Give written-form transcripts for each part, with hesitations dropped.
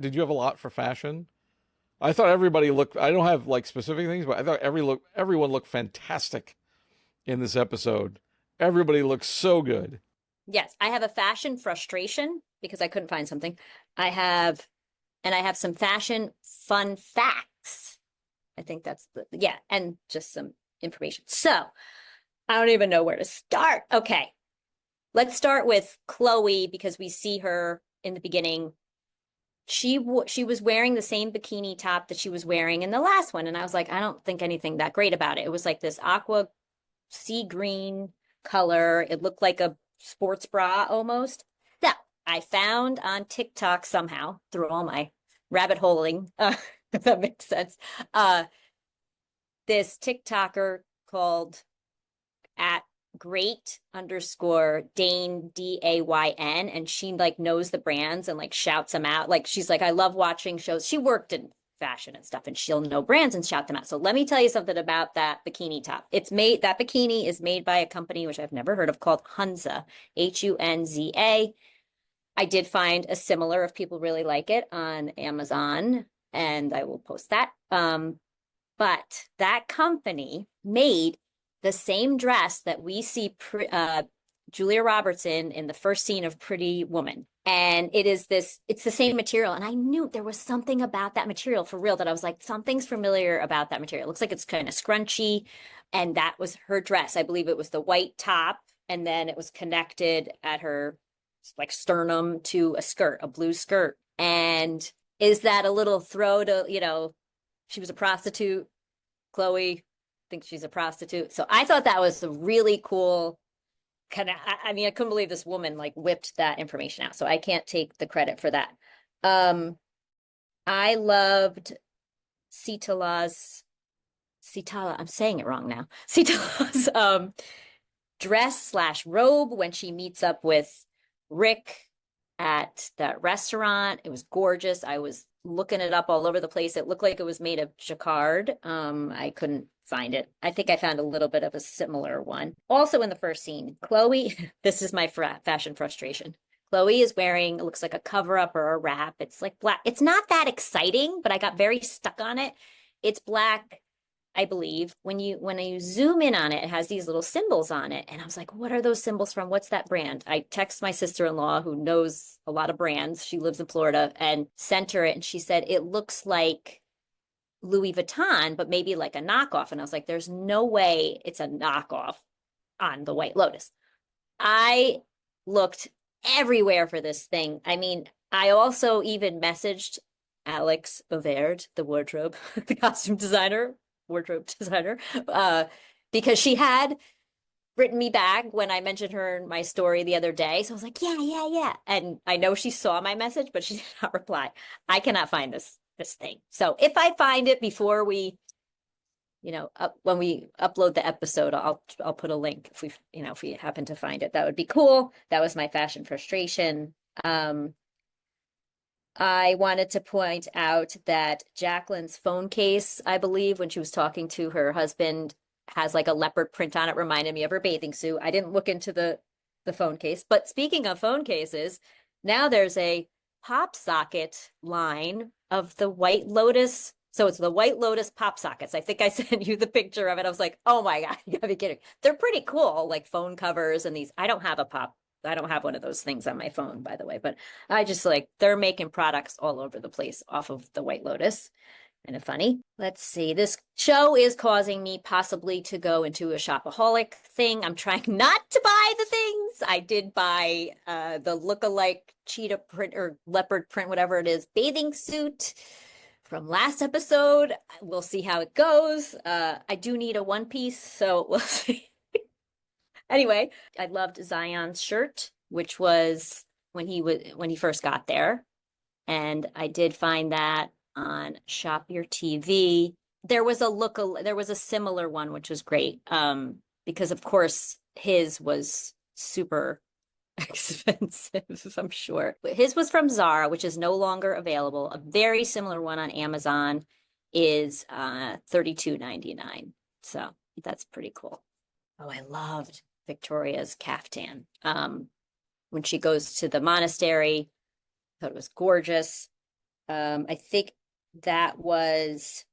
did you have a lot for fashion? I thought everybody looked. I don't have like specific things, but I thought everyone looked fantastic in this episode. Everybody looks so good. Yes, I have a fashion frustration because I couldn't find something. I have, and I have some fashion fun facts. I think that's yeah, and just some information. So I don't even know where to start. Okay, let's start with Chloe because we see her in the beginning. She was wearing the same bikini top that she was wearing in the last one, and I was like, I don't think anything that great about it. It was like this aqua sea green color. It looked like a sports bra almost. So I found on TikTok somehow through all my rabbit holing, if that makes sense, this TikToker called at great underscore Dayn Dayn, and she like knows the brands and like shouts them out. Like she's like, I love watching shows. She worked in fashion and stuff, and she'll know brands and shout them out. So let me tell you something about that bikini top. That bikini is made by a company which I've never heard of called Hunza, Hunza. I did find a similar if people really like it on Amazon, and I will post that. But that company made the same dress that we see Julia Roberts in the first scene of Pretty Woman. And it's the same material. And I knew there was something about that material for real that I was like, something's familiar about that material. It looks like it's kind of scrunchy. And that was her dress. I believe it was the white top. And then it was connected at her like sternum to a skirt, a blue skirt. And is that a little throw to, she was a prostitute? Chloe thinks she's a prostitute. So I thought that was a really cool kind of, I mean, I couldn't believe this woman like whipped that information out. So I can't take the credit for that. I loved Sitala, I'm saying it wrong now. Sitala's dress slash robe when she meets up with Rick at that restaurant. It was gorgeous. I was looking it up all over the place. It looked like it was made of jacquard. I couldn't find it. I think I found a little bit of a similar one. Also in the first scene, Chloe, this is my fashion frustration. Chloe is wearing, it looks like a cover up or a wrap. It's like black. It's not that exciting, but I got very stuck on it. It's black, I believe. When you zoom in on it, it has these little symbols on it. And I was like, what are those symbols from? What's that brand? I text my sister-in-law who knows a lot of brands. She lives in Florida and sent her it. And she said, it looks like Louis Vuitton, but maybe like a knockoff. And I was like, there's no way it's a knockoff on the White Lotus. I looked everywhere for this thing. I mean, I also even messaged Alex Bovard, the the costume designer, wardrobe designer, because she had written me back when I mentioned her in my story the other day. So I was like, yeah, yeah, yeah. And I know she saw my message, but she did not reply. I cannot find this thing. So if I find it before we, when we upload the episode, I'll put a link if we happen to find it. That would be cool. That was my fashion frustration. I wanted to point out that Jacqueline's phone case, I believe, when she was talking to her husband, has like a leopard print on it, reminded me of her bathing suit. I didn't look into the phone case. But speaking of phone cases, now there's a pop socket line of the White Lotus. So it's the White Lotus pop sockets. I think I sent you the picture of it. I was like, oh my God, you gotta be kidding. They're pretty cool, like phone covers and these. I don't have one of those things on my phone, by the way, but I just like, they're making products all over the place off of the White Lotus. Kind of funny. Let's see. This show is causing me possibly to go into a shopaholic thing. I'm trying not to buy the things. I did buy the look-alike cheetah print or leopard print, whatever it is, bathing suit from last episode. We'll see how it goes. I do need a one piece, so we'll see. Anyway, I loved Zion's shirt, which was when he first got there. And I did find that on Shop Your TV. There was a similar one, which was great. Because of course his was super expensive, I'm sure. But his was from Zara, which is no longer available. A very similar one on Amazon is $32.99. So that's pretty cool. Oh, I loved Victoria's caftan. When she goes to the monastery, I thought it was gorgeous. I think that was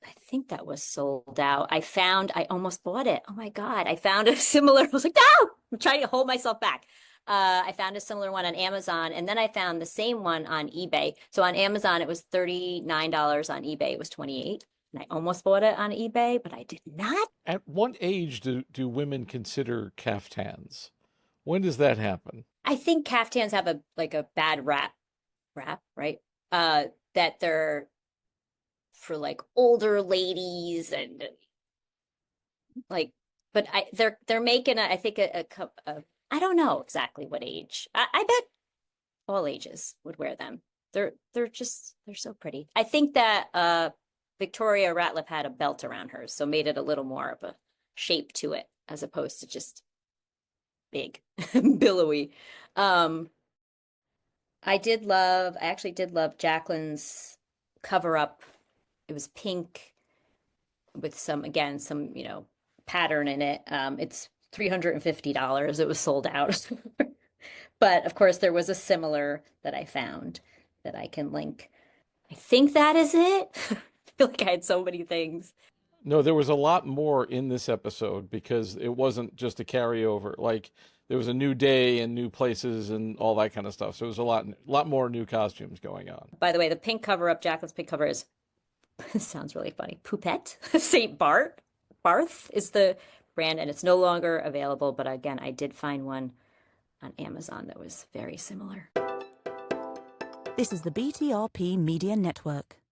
I think that was sold out. I almost bought it. Oh my God. I found a similar, I was like, no, I'm trying to hold myself back. I found a similar one on Amazon, and then I found the same one on eBay. So on Amazon, it was $39. On eBay, it was 28. And I almost bought it on eBay, but I did not. At what age do women consider caftans? When does that happen? I think caftans have a bad rap, right? That they're for like older ladies and like, but they're making I think I don't know exactly what age. I bet all ages would wear them. They're so pretty. I think that Victoria Ratliff had a belt around hers, so made it a little more of a shape to it as opposed to just big, billowy. Um, I actually did love Jacqueline's cover up. It was pink with some, pattern in it. It's $350. It was sold out. But of course, there was a similar that I found that I can link. I think that is it. I feel like I had so many things. No, there was a lot more in this episode because it wasn't just a carryover. Like there was a new day and new places and all that kind of stuff. So it was a lot more new costumes going on. By the way, the pink cover up, Jacqueline's pink cover is sounds really funny. Poupette, St. Barth is the brand, and it's no longer available. But again, I did find one on Amazon that was very similar. This is the BTRP Media Network.